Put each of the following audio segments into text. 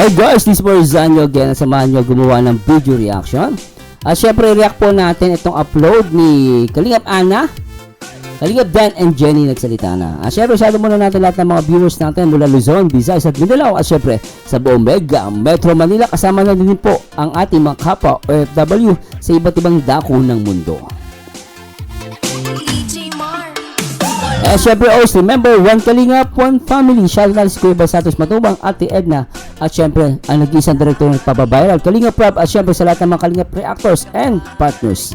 Hi guys, this is Zanyo again. Samahan nyo gumawa ng video reaction. At syempre, react po natin itong upload ni Kalingap Ana, Kalingap Dan and Jenny nagsalita na. At syempre, shadow muna natin lahat ng mga viewers natin mula Luzon, Visayas at Mindanao. At syempre, sa buong Mega Metro Manila, kasama na din po ang ating mga kapwa OFW sa iba't ibang dako ng mundo. Eh, syempre, always remember, one Kalingap, one family. Shout out si Kuya Santos Matubang, Ate Edna, at syempre, ang nag-iisang director ng Pabaviral, Kalingap Rob, at syempre sa lahat ng mga Kalingap reactors and partners.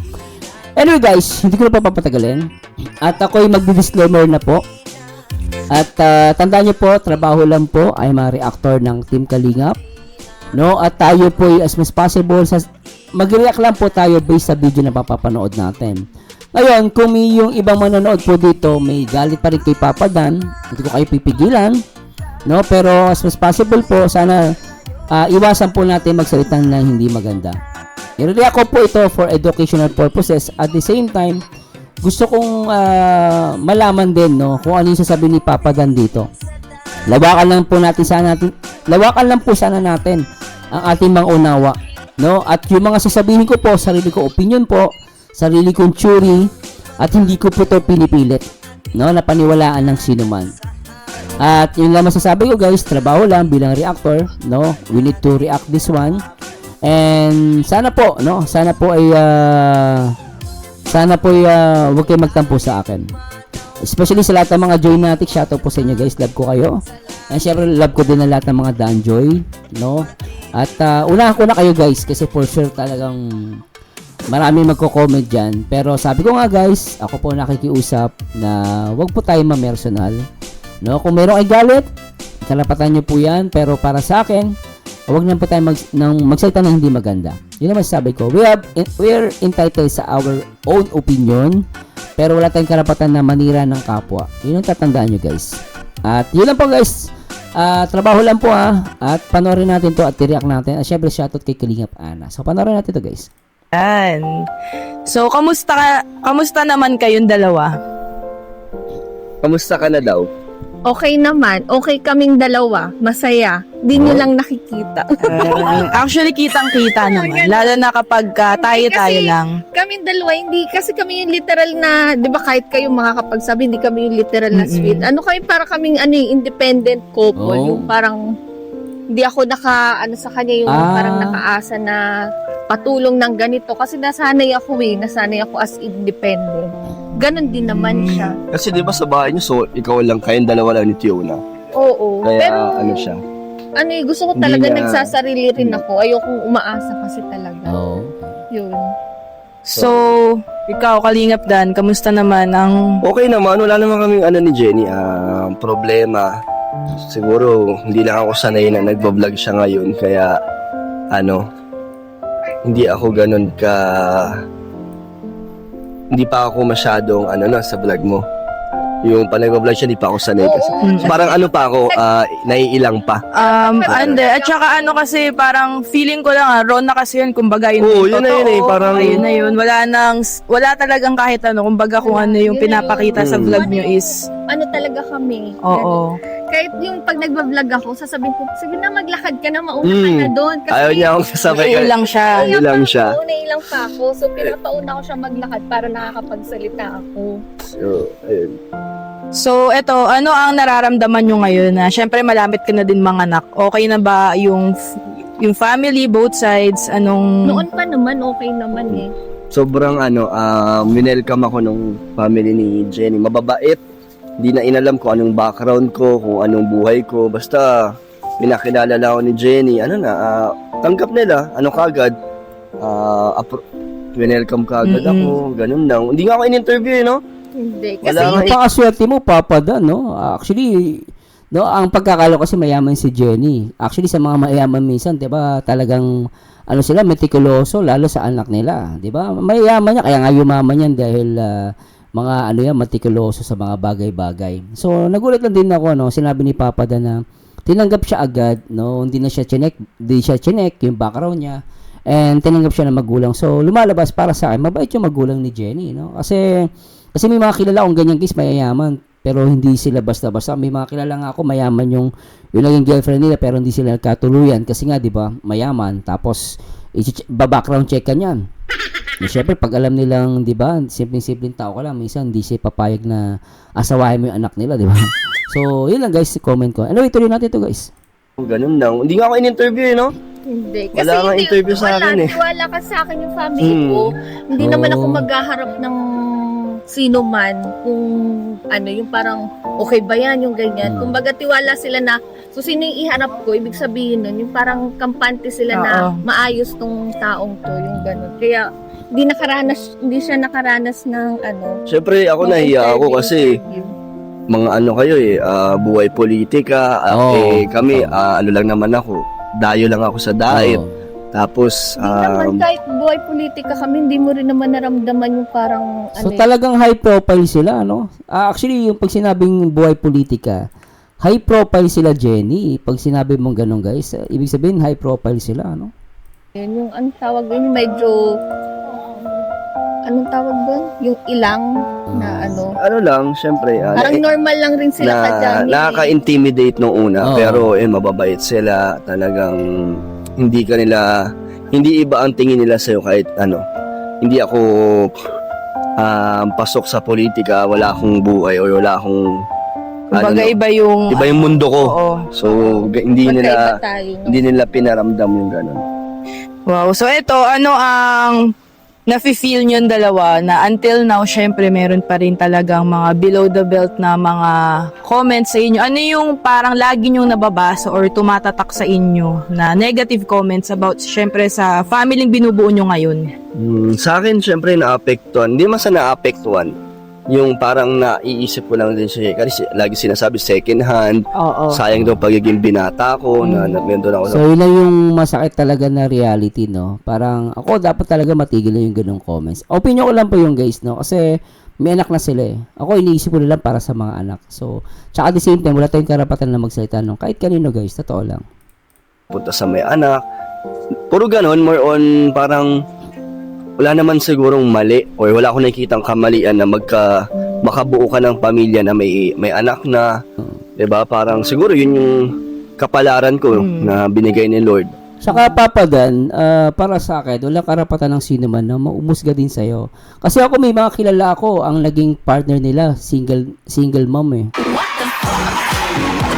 Anyway guys, hindi ko na pa papatagalin. At ako'y magdi-disclaimer na po. At tandaan nyo po, trabaho lang po ay mga reactor ng Team Kalingap. No? At tayo po as much possible, mag-react lang po tayo based sa video na papapanood natin. Ngayon, kung may yung ibang manonood po dito, may galit pa rin kay Papa Dan, hindi ko kayo pipigilan, no? Pero as much possible po, sana iwasan po natin magsalita ng hindi maganda. I-react ko po ito for educational purposes. At the same time, gusto kong malaman din, no, kung ano yung sasabihin ni Papa Dan dito. Lawakan lang po sana natin ang ating mga unawa, no? At yung mga sasabihin ko po, sarili ko opinion po, sarili kong theory, at hindi ko po ito pinipilit, no, na paniwalaan ng sino man. At yun lang masasabi ko guys, trabaho lang bilang reactor, no, we need to react this one. And sana po, no, sana po ay huwag kayo magtampo sa akin. Especially sa lahat ng mga Joynatic, shoutout po sa inyo guys, love ko kayo. And syempre love ko din ang lahat ng mga Danjoy, no. At unahan ko na kayo guys, kasi for sure talagang marami magko-comment dyan. Pero sabi ko nga guys, ako po nakikiusap na wag po tayo ma-personal, no? Kung meron ay galit, karapatan nyo po yan. Pero para sa akin, wag na po tayo magsalita ng hindi maganda. Yun naman sabi ko. We're entitled sa our own opinion, pero wala tayong karapatan na manira ng kapwa. Yun ang tatandaan nyo guys. At yun lang po guys. Trabaho lang po at panoorin natin to at i-react natin. At syempre shoutout kay Kalingap Ana. So panoorin natin to guys. Yan. So, kamusta naman kayong dalawa? Kamusta ka na daw? Okay naman. Okay kaming dalawa. Masaya. Di nyo lang nakikita. Actually, kitang-kita naman. Lalo na kapag tayo-tayo lang. Kaming dalawa, hindi. Kasi kami yung literal na, di ba kahit kayo makakapagsabi, hindi kami yung literal na sweet. Ano kami, para kaming independent couple. Oh. Yung parang, hindi ako sa kanya yung parang nakaasa na patulong ng ganito. Kasi nasanay ako as independent. Ganon din naman siya. Kasi di ba sa bahay niyo, so ikaw lang, kayong dalawa lang ni Tiona. Oo. Kaya Pero, ano siya? gusto ko Hindi talaga na- nagsasarili rin ako. Ayokong umaasa kasi talaga. Oh. Yun. So, ikaw, Kalingap Dan, kamusta naman ang... Okay naman, wala naman kaming ni Jenny, problema. Siguro, hindi lang ako sanay na nagbablog siya ngayon, kaya, hindi ako ganun hindi pa ako masyadong, sa vlog mo. Yung nagbablog siya, hindi pa ako sanay kasi. So, parang pa ako, naiilang pa. At saka kasi parang feeling ko lang raw na kasi yun, kumbaga yun. Oo, yun na yun eh, parang... Ayun na yun, wala talagang kahit kumbaga kung ano yung pinapakita sa vlog nyo is... Ano talaga kami. Oo. Kahit yung pag nagbablog ako, sasabihin ko, sige na maglakad ka na, mauna ka na doon. Kasi Ayaw niya akong sasabay ka. Naiilang siya. Naiilang siya. Nailang pa ako. So, pinapauna ko siya maglakad para nakakapagsalita ako. So, ayun. So, eto, ano ang nararamdaman nyo ngayon na syempre malapit ka na din manganak? Okay na ba yung family, both sides? Noon pa naman, okay naman eh. Sobrang winelcome ako nung family ni Jenny. Mababait. Hindi na inalam ko anong background ko, kung anong buhay ko. Basta, pinakilala lang ako ni Jenny. Tanggap nila. Kagad. Winelcome kagad ako. Ganun lang. Hindi nga ako in-interview, no? Hindi. Kasi, Wala nga. Napakaswerte mo, Papa Dan, no? Actually, no, ang pagkakalo kasi mayaman si Jenny. Actually, sa mga mayaman minsan, 'di ba, talagang sila meticuloso lalo sa anak nila, 'di ba? Mayaman niya kaya nga yumaman yan dahil mga meticuloso sa mga bagay-bagay. So, nagulat lang din ako, no, sinabi ni Papa Dan na tinanggap siya agad, no, hindi siya chinek yung background niya. And tinanggap siya ng magulang. So, lumalabas para sa akin, mabait yung magulang ni Jenny, no? Kasi may mga kilala akong ganyan guys, mayayaman. pero hindi sila basta-basta. May mga kilala nga ako, mayaman yung naging girlfriend nila, pero hindi sila nagkatuluyan kasi nga, di ba, mayaman. Tapos, background check ka niyan. Siyempre, pag alam nilang, di ba, simpleng tao ka lang, minsan hindi siya papayag na asawahin mo yung anak nila, di ba? So, yun lang guys, comment ko. Anyway, tuloy natin ito guys. Ganun lang. Hindi nga ako in-interview, no? Hindi. Kasi Wala nga interview sa akin eh. Wala ka sa akin yung family ko. Hindi naman ako maghaharap ng sino man kung ano, yung parang okay ba yan, yung ganyan. Kumbaga tiwala sila na, so sino yung iharap ko, ibig sabihin nun, yung parang kampante sila na maayos tong taong to, yung gano'n. Kaya, hindi siya nakaranas ng ano. Siyempre, ako nahiya ako kasi mga ano kayo buhay politika, kami, ano lang naman ako, dayo lang ako sa diet. Tapos, Hindi naman kahit buhay politika kami, hindi mo rin naman naramdaman yung parang so talagang high profile sila, no? Actually, yung pag sinabing buhay politika, high profile sila, Jenny. Pag sinabi mong ganun, guys, ibig sabihin high profile sila, no? yung anong tawag yun, medyo anong tawag doon? Yung ilang na ano. ano lang, siyempre, Parang normal lang rin sila ka dyan. nakaka-intimidate nung una, pero mababait sila, talagang hindi iba ang tingin nila sa'yo kahit ano. Hindi ako pasok sa politika, wala akong buhay o wala akong Kumbaga iba yung mundo ko. Oo. So hindi nila Magkaiba tayo, no? hindi nila pinaramdam yung ganun. Wow. So ito, ano ang nafe-feel nyo dalawa na until now, syempre meron pa rin talagang mga below the belt na mga comments sa inyo. Ano yung parang lagi nyo nababasa or tumatatak sa inyo na negative comments about syempre sa family binubuo nyo ngayon? Sa akin, syempre, naapektuhan. Hindi man sa naapektuhan. Yung parang naiisip ko lang din siya. Kasi lagi sinasabi, second hand. Oo. Sayang daw pagiging binata ko. Na meron ako. So, yun lang yung masakit talaga na reality, no? Parang, ako dapat talaga matigil na yung ganung comments. Opinion ko lang po yung guys, no? Kasi, may anak na sila eh. Ako, iniisip ko lang para sa mga anak. So, tsaka at the same time, wala tayong karapatan na magsalita nung kahit kanino, guys. Totoo lang. Punta sa may anak. Puro ganon, more on parang wala naman sigurong mali or wala akong nakikitang kamalian na makabuo ka ng pamilya na may anak na, 'di ba? Parang siguro yun yung kapalaran ko na binigay ni Lord. Saka Papa Dan, para sa akin, wala karapatan ng sino man na maumusga din sa'yo. Kasi ako may mga kilala ako, ang naging partner nila, single mom eh.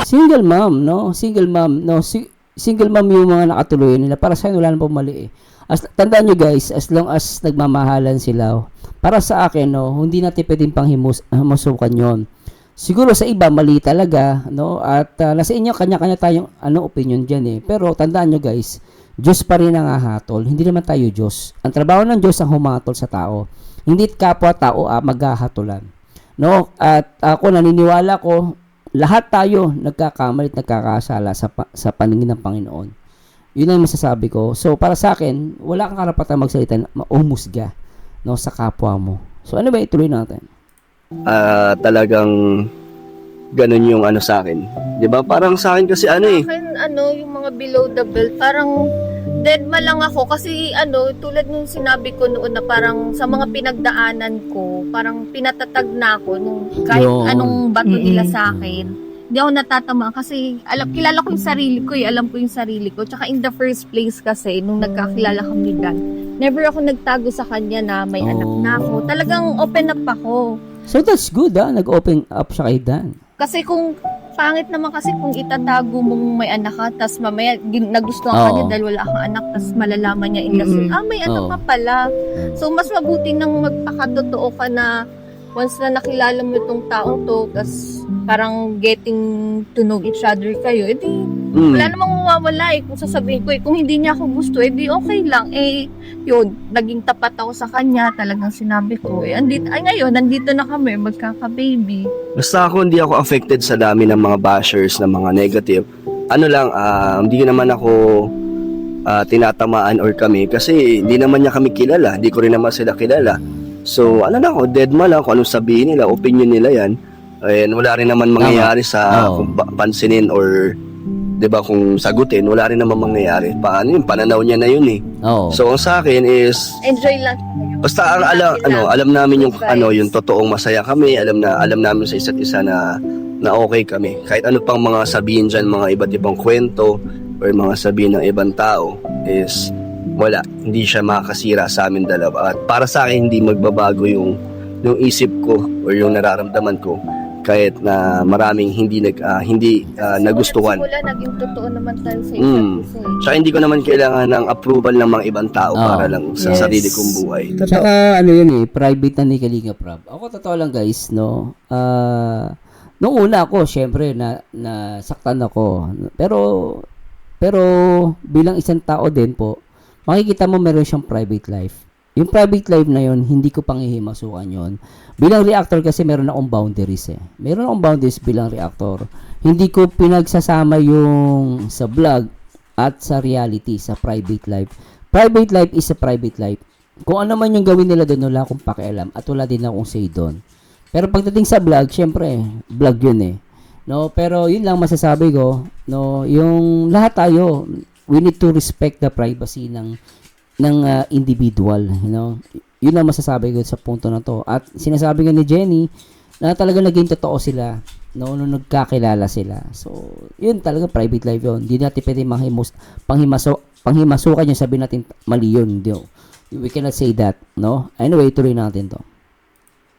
Single mom, no? Single mom yung mga nakatuloy nila. Para sa akin, wala nang pumali eh. Tandaan nyo guys, as long as nagmamahalan sila, para sa akin, no, hindi natin pwedeng panghimusukan yon. Siguro sa iba, mali talaga, no? At nasa inyo, kanya-kanya tayong opinion dyan eh. Pero tandaan nyo guys, Diyos pa rin ang hahatol. Hindi naman tayo Diyos. Ang trabaho ng Diyos ang humatol sa tao. Hindi kapwa-tao maghahatulan. No? At ako naniniwala ko, lahat tayo nagkakamali at nagkakasala sa paningin ng Panginoon. Yun ang masasabi ko. So, para sa akin, wala kang karapatan magsalita na umusga, no, sa kapwa mo. So, ano ba, ituloy natin? Talagang ganun yung ano sa akin. 'Di ba? Parang sa akin kasi Akin, yung mga below the belt, parang dead ma lang ako kasi tulad nung sinabi ko noon na parang sa mga pinagdaanan ko, parang pinatatag na ako nung kahit anong bato nila sa akin. Hindi ako natatama kasi kilala ko yung sarili ko alam ko yung sarili ko. Tsaka in the first place kasi, nung nagkakilala kami Dan, never ako nagtago sa kanya na may anak na ako. Talagang open up ako. So that's good nag-open up siya kay Dan. Kasi kung pangit naman kasi kung itatago mong may anak ka, tas mamaya nagustuhan ka niya dahil wala kang anak, tas malalaman niya in the may anak ka pala. So mas mabuti nang magpakatotoo ka na once na nakilala mo itong taong to, tas parang getting to know each other kayo, edi wala namang mawawala kung sasabihin ko kung hindi niya ako gusto, edi okay lang. Yun, naging tapat ako sa kanya, talagang sinabi ko, ngayon, nandito na kami, magkaka-baby. Basta ako, hindi ako affected sa dami ng mga bashers, ng mga negative. Hindi naman ako tinatamaan or kami kasi hindi naman niya kami kilala, hindi ko rin naman sila kilala. So, ako, dead ma lang kung anong sabihin nila, opinion nila yan. And wala rin naman mangyayari sa kung pansinin or 'di ba kung sagutin, wala rin naman mangyayari. Paano yun? Pananaw niya na yun eh. So, ang sa akin is enjoy lang kayo. Basta ang alam namin yung yung totoong masaya kami, alam namin sa isa't isa na okay kami. Kahit ano pang mga sabihin diyan, mga iba't ibang kwento or mga sabihin ng ibang tao is wala, hindi siya makakasira sa amin dalawa. At para sa akin hindi magbabago yung isip ko or yung nararamdaman ko kahit na maraming hindi nagustuhan. Simula naging totoo naman tayo sa isa't isa. Tsaka hindi ko naman kailangan ng approval ng mga ibang tao para lang sa sarili kong buhay. Tsaka ano yun private na ni Kalinga Prab. Ako totoo lang guys, no. Nung una ako, syempre nasaktan ako. Pero bilang isang tao din po, makikita mo meron siyang private life. Yung private life na yun, hindi ko pang ihimasukan yun. Bilang reactor kasi meron akong boundaries Meron akong boundaries bilang reactor. Hindi ko pinagsasama yung sa vlog at sa reality, sa private life. Private life is a private life. Kung ano man yung gawin nila doon, wala akong pakialam at wala din akong say doon. Pero pagdating sa vlog, syempre, vlog yun No, pero yun lang masasabi ko, no, yung lahat tayo, we need to respect the privacy ng individual, Yun lang masasabi ko sa punto na to. At sinasabi nga ni Jenny na talaga naging totoo sila, nung nagkakilala sila. So, yun talaga private life yun. Hindi natin pwede panghimasukan yung sabihin natin mali yun. We cannot say that, no? Anyway, tuloy natin to.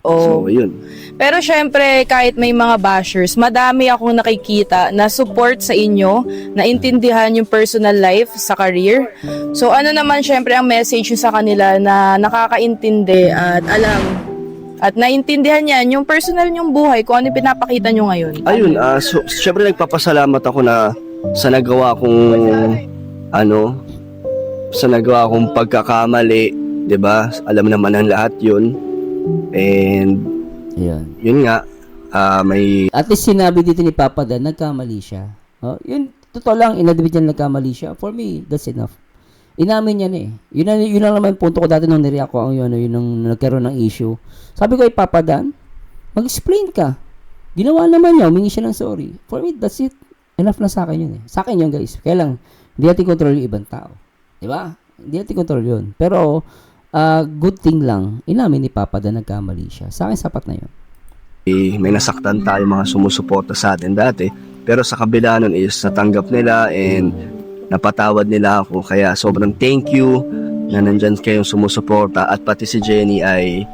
So, yun. Pero syempre, kahit may mga bashers, madami akong nakikita na support sa inyo, na intindihan yung personal life sa career. So ano naman syempre ang message nyo sa kanila na nakakaintindi at alam at naintindihan yan yung personal nyong buhay, kung ano yung pinapakita nyo ngayon? Ayun, so, syempre nagpapasalamat ako na sa nagawa kong pagkakamali, 'di ba? Alam naman ang lahat 'yun. And yun nga, may at least sinabi dito ni Papa Dan, nagkamali siya. Yun, totoo lang, inadmit niya nagkamali siya. For me, that's enough. Inamin niya Yun lang naman yung punto ko dati nung nireact ko yun nung nagkaroon ng issue. Sabi ko kay Papa Dan, mag-explain ka. Ginawa naman niya, humingi siya ng sorry. For me, that's it. Enough na sa akin yun Sa akin yun guys. Kaya lang, hindi natin control yung ibang tao. Diba? Hindi natin control yun. Pero, good thing lang, inamin ni Papa Dan nagkamali siya. Sa akin, sapat na yun. May nasaktan tayo mga sumusuporta sa atin dati. Pero sa kabila nun is natanggap nila and napatawad nila ako. Kaya sobrang thank you na nandyan kayong sumusuporta. At pati si Jenny ay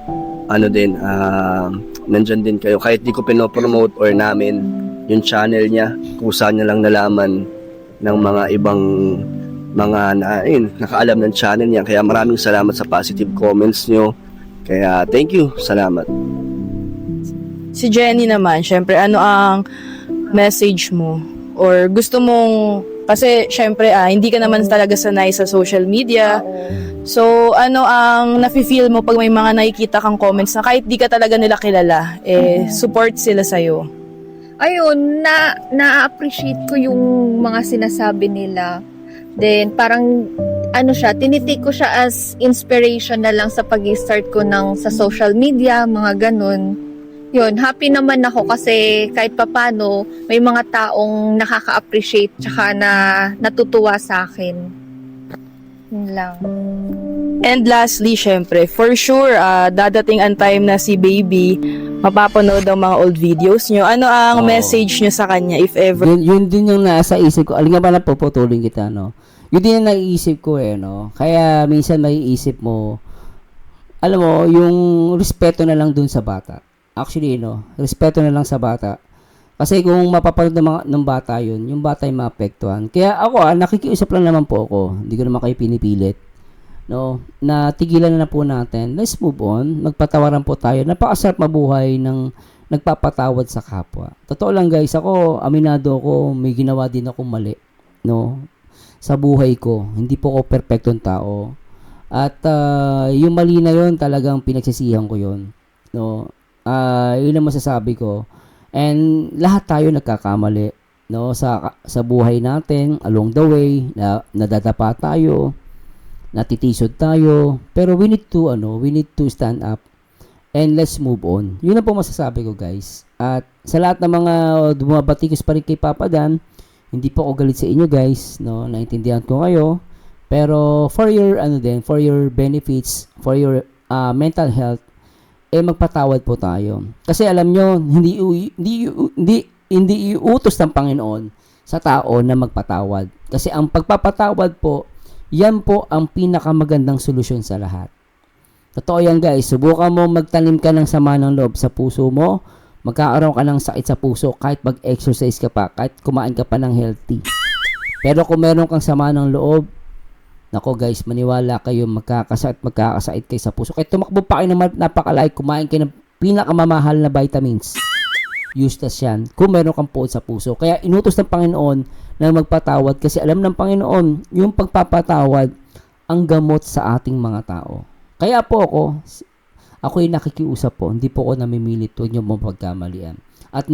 nandyan din kayo. Kahit di ko pinopromote or namin yung channel niya, kusa niya lang nalaman ng mga ibang nakaalam ng channel niya. Kaya maraming salamat sa positive comments nyo. Kaya thank you, salamat. Si Jenny naman, syempre, ano ang message mo? Or gusto mong, kasi syempre, hindi ka naman talaga sanay sa social media. So, ano ang nafe-feel mo pag may mga nakikita kang comments na kahit di ka talaga nila kilala, support sila sa'yo? Ayun, na-appreciate ko yung mga sinasabi nila. Then, parang, tinitake ko siya as inspiration na lang sa pag-start ko sa social media, mga ganun. Yun, happy naman ako kasi kahit papano, may mga taong nakaka-appreciate tsaka na natutuwa sa akin. Yun lang. And lastly, syempre, for sure, dadating ang time na si Baby mapapanood ang mga old videos nyo. Ano ang message nyo sa kanya, if ever? Yun din yung nasa isip ko. Alin nga pala puputulin kita, Yun din yung naiisip ko, Kaya minsan maiisip mo, alam mo, yung respeto na lang dun sa bata. Actually, respeto na lang sa bata. Kasi kung mapapanood ng bata yun, yung bata yung maapektuhan. Kaya ako, nakikiusap lang naman po ako. Hindi ko naman kayo pinipilit. Na tigilan na po natin. Let's move on. Magpatawaran po tayo. Napakasarap mabuhay ng nagpapatawad sa kapwa. Totoo lang guys, ako, aminado ako, may ginawa din akong mali. Sa buhay ko. Hindi po ako perfectong tao. At yung mali na yun, talagang pinagsisihan ko yun. Yun ang masasabi ko. And lahat tayo nagkakamali. Sa buhay natin, along the way, nadadapa tayo, natitisod tayo, pero we need to stand up and let's move on. Yun ang po masasabi ko guys. At sa lahat ng mga dumabatikos pa rin kay Papa Dan, hindi po ako galit sa inyo guys, naintindihan ko kayo, pero for your benefits, for your mental health, magpatawad po tayo. Kasi alam nyo, hindi iutos ng Panginoon sa tao na magpatawad. Kasi ang pagpapatawad po, yan po ang pinakamagandang solusyon sa lahat. Totoo yan guys, subukan mo magtanim ka ng sama ng loob sa puso mo, magkakaroon ka ng sakit sa puso kahit mag-exercise ka pa, kahit kumain ka pa ng healthy. Pero kung meron kang sama ng loob, nako guys, maniwala kayo, magkakasakit kayo sa puso. Kahit tumakbo pa kayo ng napakalay, kumain kayo ng pinakamamahal na vitamins. Useless yan kung meron kang puot sa puso. Kaya inutos ng Panginoon na magpatawad kasi alam ng Panginoon, yung pagpapatawad ang gamot sa ating mga tao. Kaya po ako'y nakikiusap po, hindi po ako namimilit, huwag niyo mong pagkamalian. At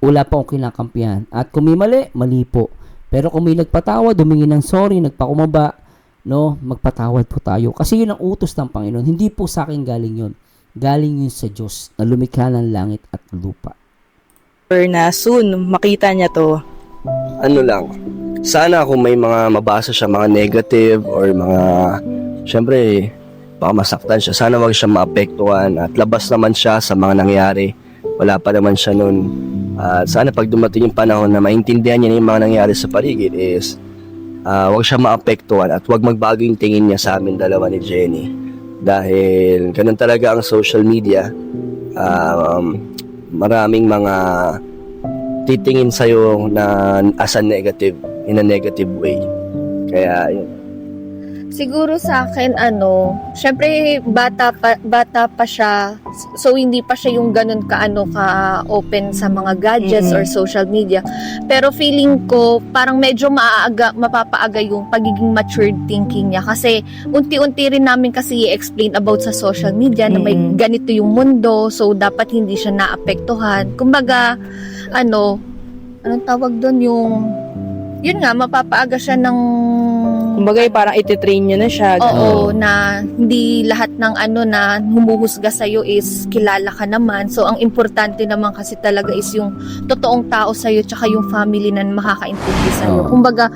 wala po akong kinakampihan. At kung may mali, mali po. Pero kung may nagpatawad, humingi ng sorry, nagpakumaba, no, magpatawad po tayo. Kasi yun ang utos ng Panginoon. Hindi po sa akin galing yun. Galing yun sa Diyos na lumikha ng langit at lupa. Na soon, makita niya to. Ano lang, sana kung may mga mabasa siya, mga negative or mga, syempre, baka masaktan siya. Sana wag siya maapektuhan at labas naman siya sa mga nangyari. Wala pa naman siya nun. At sana pag dumating yung panahon na maintindihan niya yung mga nangyari sa paligid is wag siya maapektuhan at wag magbago yung tingin niya sa amin dalawa ni Jenny. Dahil ganun talaga ang social media. Maraming mga titingin sa'yo na as a negative, in a negative way. Kaya yun. Siguro sa akin, syempre bata pa siya, so hindi pa siya yung ganun ka-open sa mga gadgets or social media. Pero feeling ko, parang medyo mapapaaga yung pagiging matured thinking niya. Kasi unti-unti rin namin kasi i-explain about sa social media na may ganito yung mundo, so dapat hindi siya naapektuhan. Kumbaga, anong tawag doon, yun nga, mapapaaga siya ng Kumbaga, parang ititrain nyo na siya. Oo, na hindi lahat ng na humuhusga sa'yo is kilala ka naman. So, ang importante naman kasi talaga is yung totoong tao sa'yo tsaka yung family na makakaintindi sa'yo. Kumbaga,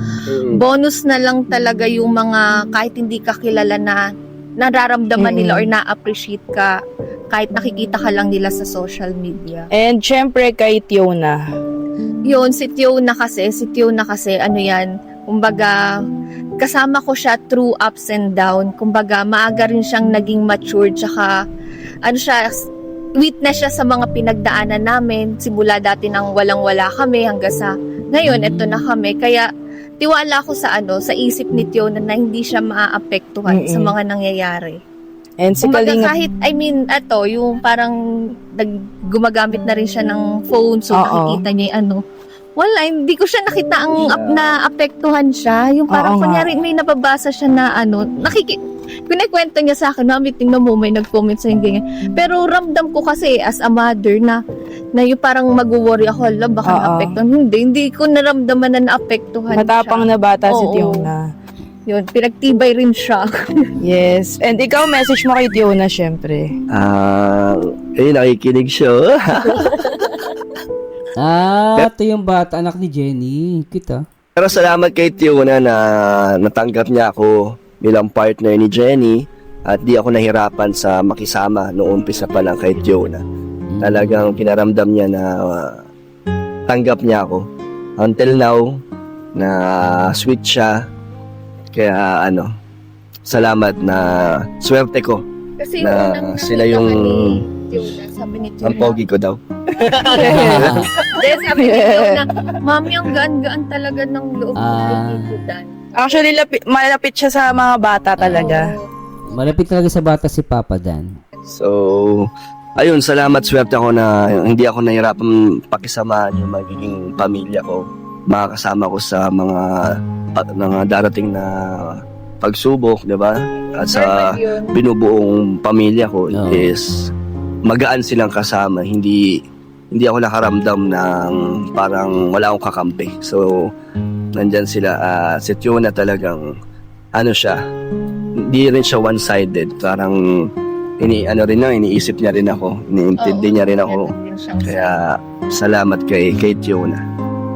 bonus na lang talaga yung mga kahit hindi ka kilala na nararamdaman nila or na-appreciate ka kahit nakikita ka lang nila sa social media. And syempre, kay Tiona. Yun, si Tiona kasi, kumbaga, kasama ko siya through ups and down. Kumbaga, maaga rin siyang naging mature, tsaka, witness siya sa mga pinagdaanan namin. Simula dati nang walang-wala kami hanggang sa ngayon, eto na kami. Kaya, tiwala ko sa isip ni Tiona na hindi siya maaapektuhan sa mga nangyayari. And si kumbaga, Kalinga, kahit, yung parang gumagamit na rin siya ng phone, so nakikita niya yung wala, hindi ko siya nakita ang naapektuhan siya. Yung parang kunyari may nababasa siya na kinikwento niya sa akin, mami, tingnan mo, may nag-comment sa yung ganyan. Pero ramdam ko kasi as a mother na yung parang mag-worry ako, baka naapektuhan. Hindi ko naramdaman na naapektuhan matapang siya. na bata si Oo. Tiona. Yun, pinagtibay rin siya. Yes. And ikaw, message mo kay Tiona, syempre. Nakikinig siya. Ito yung bata, anak ni Jenny. Kita. Pero salamat kay Tiona na natanggap niya ako bilang partner ni Jenny at di ako nahirapan sa makisama noong umpisa pa lang kay Tiona. Talagang pinaramdam niya na tanggap niya ako. Until now, na sweet siya. Kaya salamat na swerte ko. Kasi na unang sila nakita yung ka ni Tiona, sabi ni Tiona. ang pogi ko daw. Then sabi ni Tiona, mami, ang gaan-gaan talaga ng loob ko Dan. Actually, malapit siya sa mga bata talaga. Malapit talaga sa bata si Papa Dan. So, ayun, salamat, swerte ako na hindi ako nahirapan pakisamahan yung magiging pamilya ko. Makakasama ko sa mga darating na pagsubok, di ba? At sa binubuong pamilya ko is magaan silang kasama. Hindi ako nakaramdam ng parang wala akong kakampi. So, nandyan sila. Si Tiona talagang, siya, hindi rin siya one-sided. Parang, iniisip niya rin ako. Iniintindi niya rin ako. Kaya, salamat kay Tiona.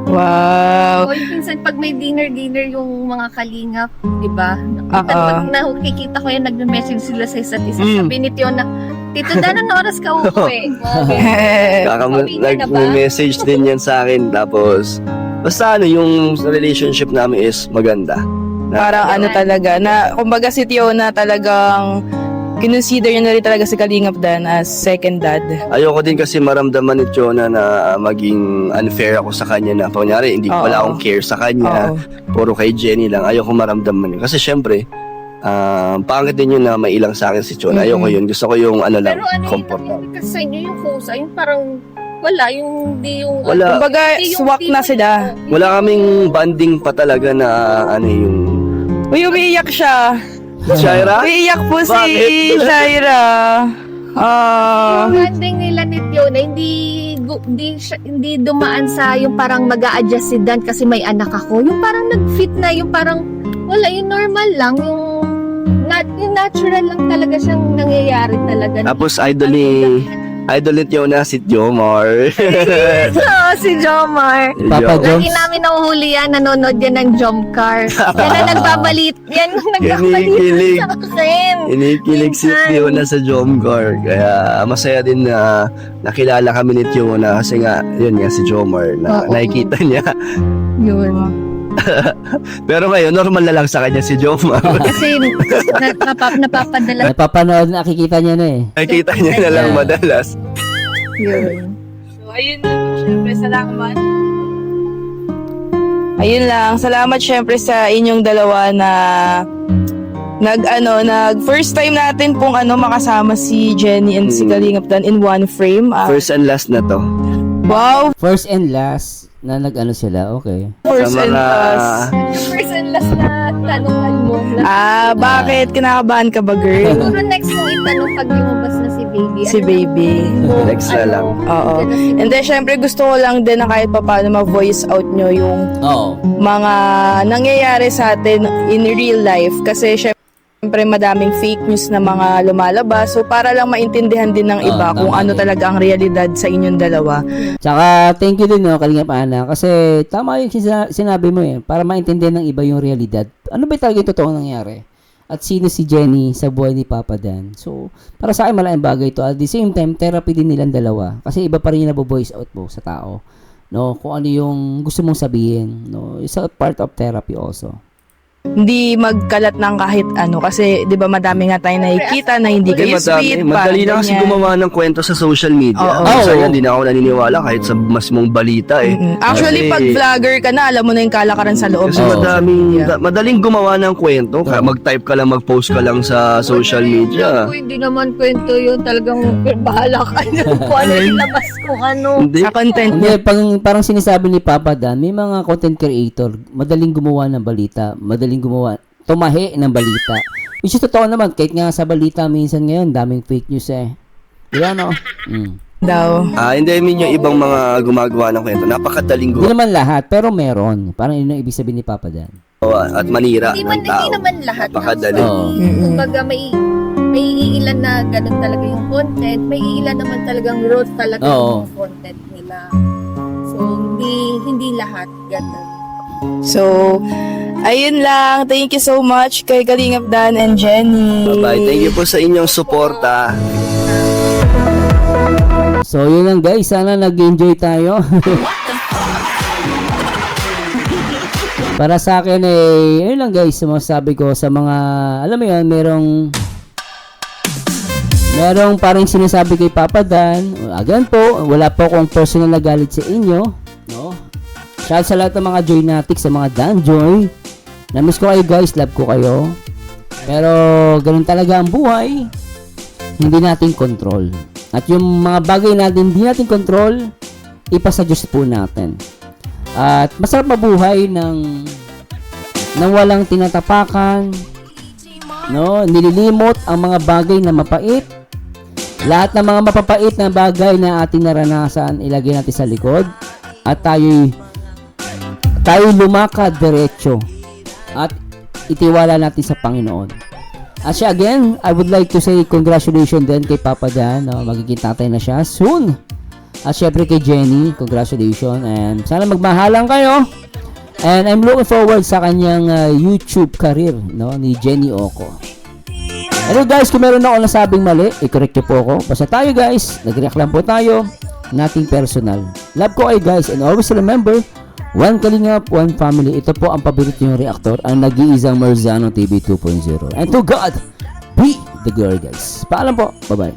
Wow. O yung minsan pag may dinner yung mga kalingap, di ba? Oo. Pag nakikita ko yan, nagme-message sila sa isa't isa. Mm. Sabi ni Tio na, Tito Dan, anong oras ka uuwi? Pauwi ka na ba? Nag-message din yan sa akin. Tapos, basta yung relationship namin is maganda. Parang ano talaga, na kumbaga si Tiona talagang kinonsider niya na rin talaga si Kalingap Dan as second dad. Ayoko din kasi maramdaman ni Jonah na maging unfair ako sa kanya na kunyari hindi Oo. wala akong care sa kanya, Oo. puro kay Jenny lang. Ayoko maramdaman yun. Kasi syempre, pangit din yun na may ilang sa akin si Jonah. Ayoko yun. Gusto ko yung ano lang, Pero ano yung comfortable. nangyari kasi sa inyo, yung kusa, yung parang wala, yung di yung... Wala. Kumbaga, di yung- swak di na yung- sila. Wala kaming banding pa talaga na ano yung... Uy, umiiyak siya. Shaira? Umiiyak po si Bakit? Shaira. Ah. Yung landing nila ni Tio na hindi dumaan sa yung parang mag-a-adjust si Dan kasi may anak ako. Yung parang nag-fit na, yung parang wala, yung normal lang, yung natural lang talaga siyang nangyayari talaga. Tapos idol ni Jonah si Jomar. Oo, si Jomar. Papa Lagi Joms. namin nahuhuli yan, nanonood yan ng Jomcar. Yan ang nagbabalit. Yan ang nagbabalit Kinikilig. sa akin. Inikilig si Minsan. Tiona sa Jomcar. Kaya masaya din na nakilala kami ni Tiona kasi nga, yun nga si Jomar na Oo. nakikita niya. Yun. Pero ngayon, normal na lang sa kanya si Jomar. Kasi napapadala. Napapanood, nakikita niya na eh. Nakikita niya na lang Yeah. madalas. Yun. So, ayun lang. Siyempre, salamat. Ayun lang. Salamat siyempre sa inyong dalawa na first time natin pong makasama si Jenny and si Kalingap Dan in one frame. First and last na to. Wow, First and last na nag-ano sila, okay. first Sa and mga... last. Yung first and last na tanungan mo. Na, Bakit? Kinakabahan ka ba, girl? siguro next mong itanong pag lumabas na si Baby. Si Baby. Next na lang. Oo. And then, syempre, gusto ko lang din na kahit paano ma-voice out nyo yung Oo. mga nangyayari sa atin in real life. Kasi, syempre, madaming fake news na mga lumalabas. So, para lang maintindihan din ng iba kung tama ano din. talaga ang realidad sa inyong dalawa. Tsaka, thank you din, no, Kalingap Ana. Kasi, tama yung sinabi mo eh. Para maintindihan ng iba yung realidad. Ano ba talaga yung totoong nangyari? At sino si Jenny sa buhay ni Papa Dan? So, para sa akin, malaking bagay ito. At the same time, therapy din nilang dalawa. Kasi iba pa rin yung nabo-voice out mo sa tao. No? Kung ano yung gusto mong sabihin. No? It's a part of therapy also. Hindi magkalat ng kahit ano. Kasi, di ba, madami nga tayo nakikita na hindi kayo sweet. Madali na kasi ganyan. gumawa ng kwento sa social media. Oo. Minsan Oo. yan, hindi na ako naniniwala kahit sa mas mong balita eh. Actually, Kasi- pag vlogger ka na, alam mo na yung kalakaran sa loob. Kasi Oo. madaling gumawa ng kwento. Kaya mag-type ka lang, mag-post ka lang sa social media. Hindi naman kwento yun. Talagang bahala ka na kung ano ilabas kung ano. Hindi. Sa content Hindi, niya. parang sinasabi ni Papa Dan, may mga content creator, madaling gumawa ng balita, tumahi ng balita. Which is totoo naman, kahit nga sa balita minsan ngayon, daming fake news eh. Di ba, no? Daw. Hindi, I mean yung ibang mga gumagawa ng kwento. Napakadaling Hindi gumawa naman lahat, pero meron. Parang yun ang ibig sabihin ni Papa Dan. at manira Hindi ng tao. naman lahat. Napakadali. Oo. Kumbaga may ilan na ganun talaga yung content. May ilan naman talagang raw talaga Oo. yung content nila. So, hindi lahat ganun. So, ayun lang. Thank you so much kay Kalingap Dan and Jenny. Bye-bye. Thank you po sa inyong suporta. So, yun lang guys. Sana nag-enjoy tayo. Para sa akin yun lang guys. Masasabi ko sa mga, alam mo yun, merong parang sinasabi kay Papa Dan. Again po, wala po akong personal na galit sa inyo. No? Shout sa lahat ng mga Joynatics, sa mga Danjoy. Namiss ko kayo guys, love ko kayo. Pero, ganun talaga ang buhay. Hindi natin control. At yung mga bagay natin hindi natin control, ipasa Diyos po natin. At masarap mabuhay ng walang tinatapakan, no? Nililimot ang mga bagay na mapait. Lahat ng mga mapapait na bagay na ating naranasan, ilagay natin sa likod. At tayo lumakad diretso. At itiwala natin sa Panginoon. At siya again, I would like to say congratulations din kay Papa Dan. No? Magiging tatay na siya soon. At syempre kay Jenny, congratulations. And sana magmahalan kayo. And I'm looking forward sa kanyang YouTube career, no, ni Jenny Oco. Anyway guys, kung meron ako nasabing mali, i-correct nyo po ako. Basta tayo guys, nag-react lang po tayo. Nothing personal. Love ko kayo guys, and always remember, one Kalingap, one family. Ito po ang paborito yung reactor, ang nag-iisang Marzano TV 2.0. And to God be the glory guys. Paalam po. Bye-bye.